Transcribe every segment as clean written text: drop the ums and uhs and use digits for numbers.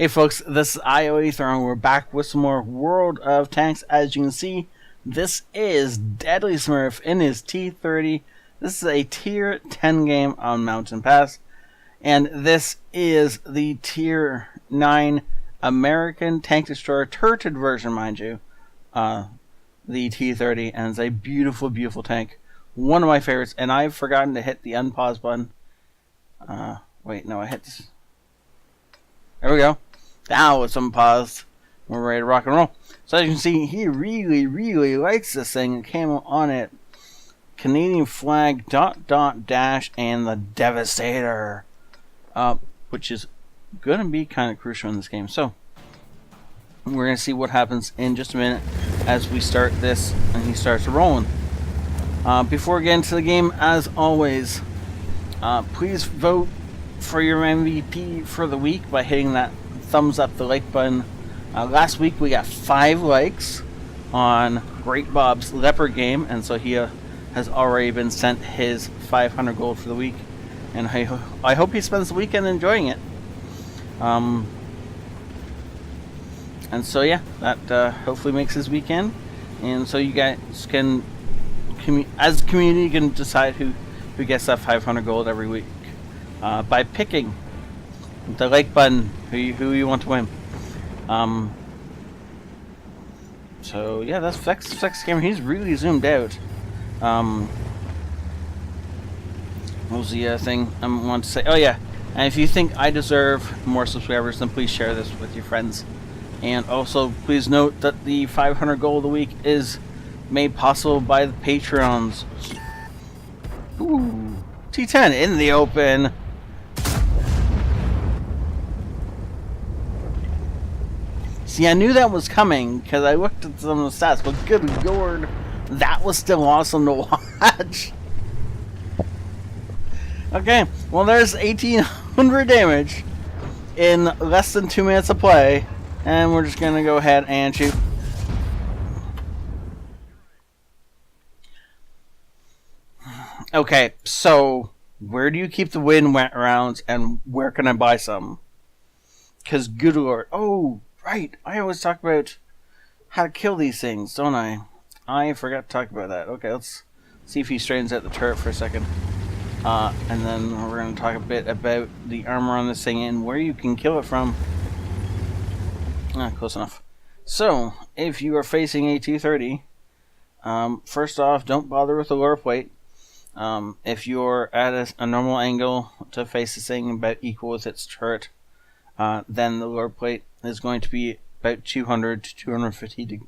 Hey folks, this is ioEther and we're back with some more World of Tanks. As you can see, this is Deadly Smurf in his T30. This is a tier 10 game on Mountain Pass. And this is the tier 9 American Tank Destroyer turreted version, mind you. The T30, and it's a beautiful, beautiful tank. One of my favorites, and I've forgotten to hit the unpause button. Wait, no, I hit this. There we go. Now it's unpaused. We're ready to rock and roll. So as you can see, he really, really likes this thing. It came on it. Canadian flag, .. dash, and the Devastator. Which is going to be kind of crucial in this game. So, we're going to see what happens in just a minute as we start this and he starts rolling. Before we get into the game, as always, please vote for your MVP for the week by hitting that thumbs up the like button. Last week we got 5 likes on Great Bob's Leopard game, and so he has already been sent his 500 gold for the week, and I hope he spends the weekend enjoying it. And so yeah, that hopefully makes his weekend, and so you guys can, as a community, you can decide who gets that 500 gold every week by picking the like button, who you want to win. So yeah, that's Flex Camera. He's really zoomed out. What was the thing I want to say? Oh yeah, and if you think I deserve more subscribers, then please share this with your friends. And also, please note that the 500 goal of the week is made possible by the Patreons. Ooh, T10 in the open. See, I knew that was coming because I looked at some of the stats, but good lord, that was still awesome to watch. Okay, well there's 1800 damage in less than 2 minutes of play, and we're just going to go ahead and shoot. Okay, so where do you keep the win rounds, and where can I buy some? Because good lord, oh, right, I always talk about how to kill these things, don't I? I forgot to talk about that. Okay, let's see if he straightens out the turret for a second. And then we're going to talk a bit about the armor on this thing and where you can kill it from. Close enough. So, if you are facing a T30, first off, don't bother with the lower plate. If you're at a normal angle to face this thing about equal with its turret, then the lower plate is going to be about 200 to 250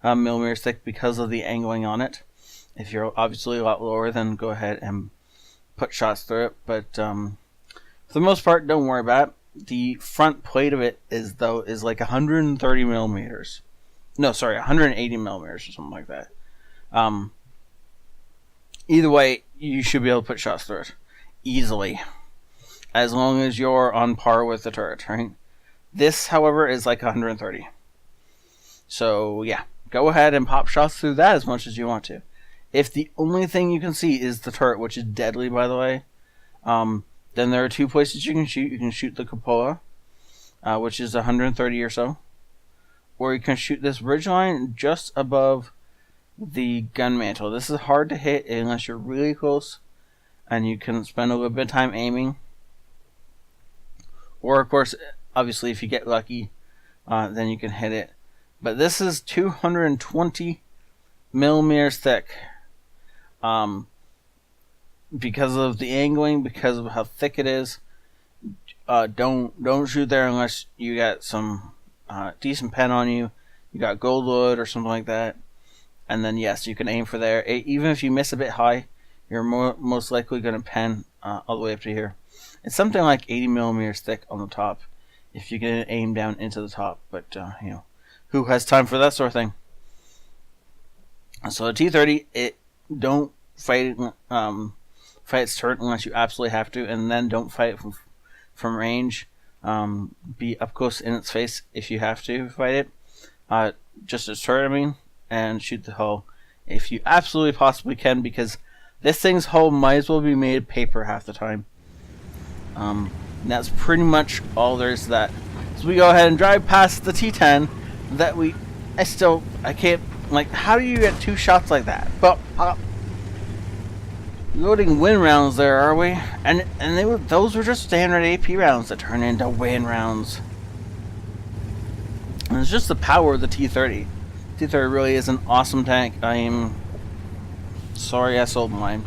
millimeters thick because of the angling on it. If you're obviously a lot lower, then go ahead and put shots through it. But for the most part, don't worry about it. The front plate of it is like 130 millimeters. No, sorry, 180 millimeters or something like that. Either way, you should be able to put shots through it easily, as long as you're on par with the turret, right? This, however, is like 130. So, yeah, go ahead and pop shots through that as much as you want to. If the only thing you can see is the turret, which is deadly, by the way, then there are 2 places you can shoot. You can shoot the cupola, which is 130 or so, or you can shoot this ridgeline just above the gun mantle. This is hard to hit unless you're really close, and you can spend a little bit of time aiming. Or, of course, obviously, if you get lucky, then you can hit it. But this is 220 millimeters thick. Because of the angling, because of how thick it is, don't shoot there unless you got some decent pen on you. You got gold load or something like that. And then yes, you can aim for there. Even if you miss a bit high, you're most likely going to pen all the way up to here. It's something like 80 millimeters thick on the top, if you can aim down into the top. But you know, who has time for that sort of thing? So the T30, don't fight its turret unless you absolutely have to, and then don't fight it from range. Be up close in its face if you have to fight it. Just its turret, I mean, and shoot the hull if you absolutely possibly can, because this thing's hull might as well be made of paper half the time. That's pretty much all there is to that. So we go ahead and drive past the T10 that I can't, like, how do you get 2 shots like that? But, loading win rounds there, are we? And those were just standard AP rounds that turn into win rounds. And it's just the power of the T30. T30 really is an awesome tank. I am sorry I sold mine.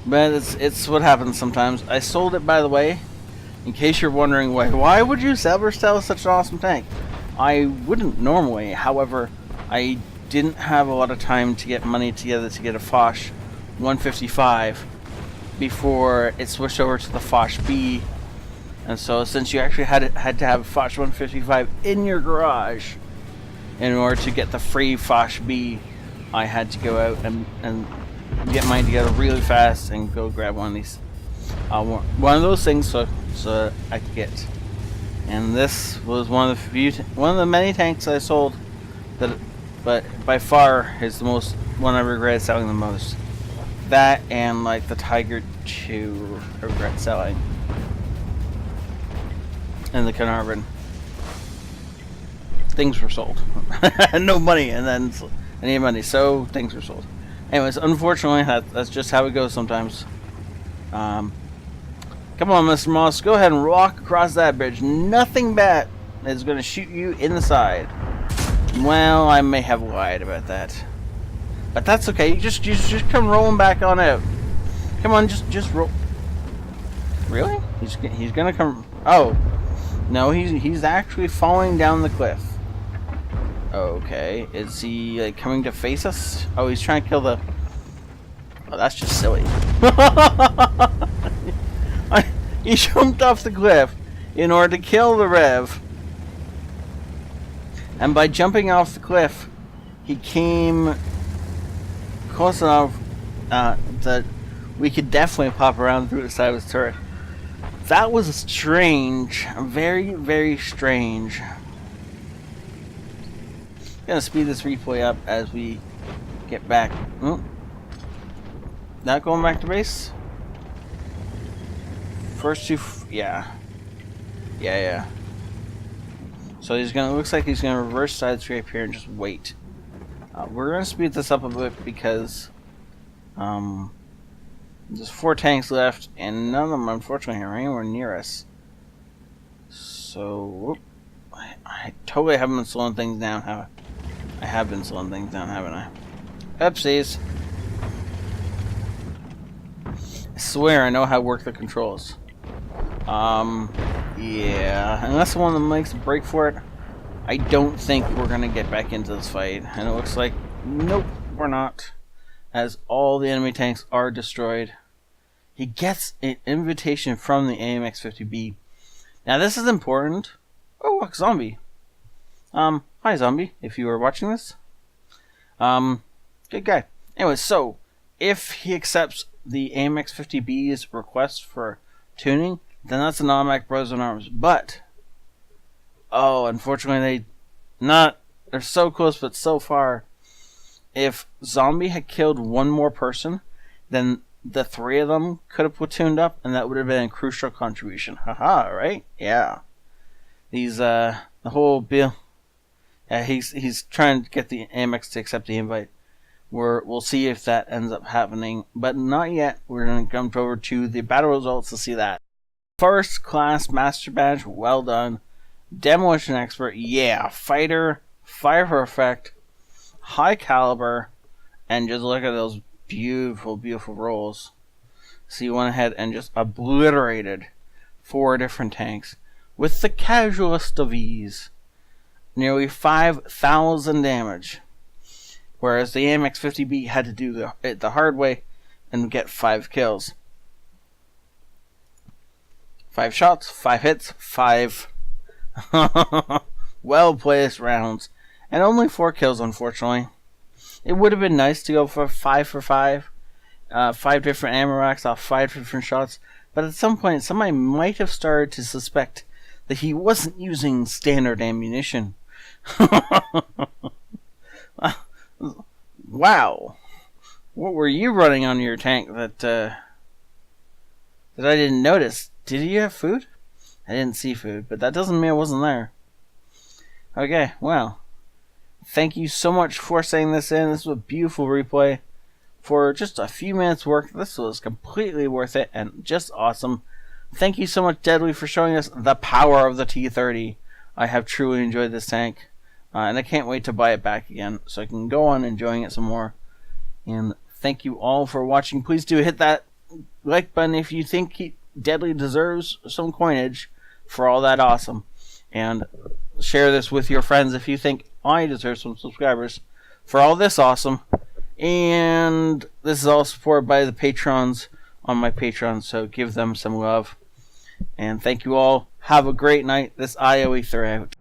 But it's what happens sometimes. I sold it, by the way, in case you're wondering why would you ever sell such an awesome tank? I wouldn't normally. However, I didn't have a lot of time to get money together to get a Foch 155 before it switched over to the Foch B. And so since you actually had to have a Foch 155 in your garage in order to get the free Foch B, I had to go out and get mine together really fast and go grab one of these, one of those things, so I could get. And this was one of the many tanks I sold but by far is the one I regret selling the most. That and like the Tiger 2 regret selling, and the Carnarvon. Things were sold. No money, and then I needed money, so things were sold. Anyways, unfortunately, that's just how it goes sometimes. Come on, Mr. Moss, go ahead and walk across that bridge. Nothing bad is going to shoot you in the side. Well, I may have lied about that, but that's okay. You just come rolling back on out. Come on, just roll. Really? He's gonna come. Oh, no, he's actually falling down the cliff. Okay, is he like coming to face us? Oh, he's trying to kill the. Oh, that's just silly. He jumped off the cliff in order to kill the Rev. And by jumping off the cliff, he came close enough that we could definitely pop around through the side of his turret. That was strange. Very, very strange. I'm gonna speed this replay up as we get back. Oh. Not going back to base? First two, yeah. So looks like he's gonna reverse side scrape here and just wait. We're gonna speed this up a bit because there's 4 tanks left and none of them unfortunately are anywhere near us. So whoop, I totally haven't been slowing things down. I have been slowing things down, haven't I? Oopsies. I swear I know how to work the controls. Yeah, unless one of them makes a break for it, I don't think we're gonna get back into this fight. And it looks like, nope, we're not, as all the enemy tanks are destroyed. He gets an invitation from the AMX-50B. Now this is important. Oh, look, zombie. Hi zombie, if you are watching this. Good guy. Anyway, so if he accepts the AMX-50B's request for tuning, then that's an automatic Brothers in Arms. But, oh, unfortunately they're so close but so far. If Zombie had killed one more person, then the 3 of them could have platooned up, and that would have been a crucial contribution. Haha, right? Yeah. The whole bill. Yeah, he's trying to get the AMX to accept the invite. We'll see if that ends up happening, but not yet. We're going to jump over to the battle results to see that. First class master badge, well done. Demolition expert, yeah. Fighter, fire for effect, high caliber, and just look at those beautiful, beautiful rolls. So you went ahead and just obliterated 4 different tanks with the casualest of ease. Nearly 5,000 damage. Whereas the AMX-50B had to do it the hard way and get 5 kills. 5 shots, 5 hits, 5 well-placed rounds. And only 4 kills, unfortunately. It would have been nice to go for 5 for 5. 5 different ammo racks off 5 different shots. But at some point, somebody might have started to suspect that he wasn't using standard ammunition. Wow. What were you running on your tank that I didn't notice? Did you have food? I didn't see food, but that doesn't mean it wasn't there. Okay, well, thank you so much for sending this in. This was a beautiful replay. For just a few minutes work, this was completely worth it and just awesome. Thank you so much, Deadly, for showing us the power of the T30. I have truly enjoyed this tank, and I can't wait to buy it back again so I can go on enjoying it some more. And thank you all for watching. Please do hit that like button if you think Deadly deserves some coinage for all that awesome. And share this with your friends if you think I deserve some subscribers for all this awesome. And this is all supported by the patrons on my Patreon, so give them some love. And thank you all. Have a great night. This ioEther out.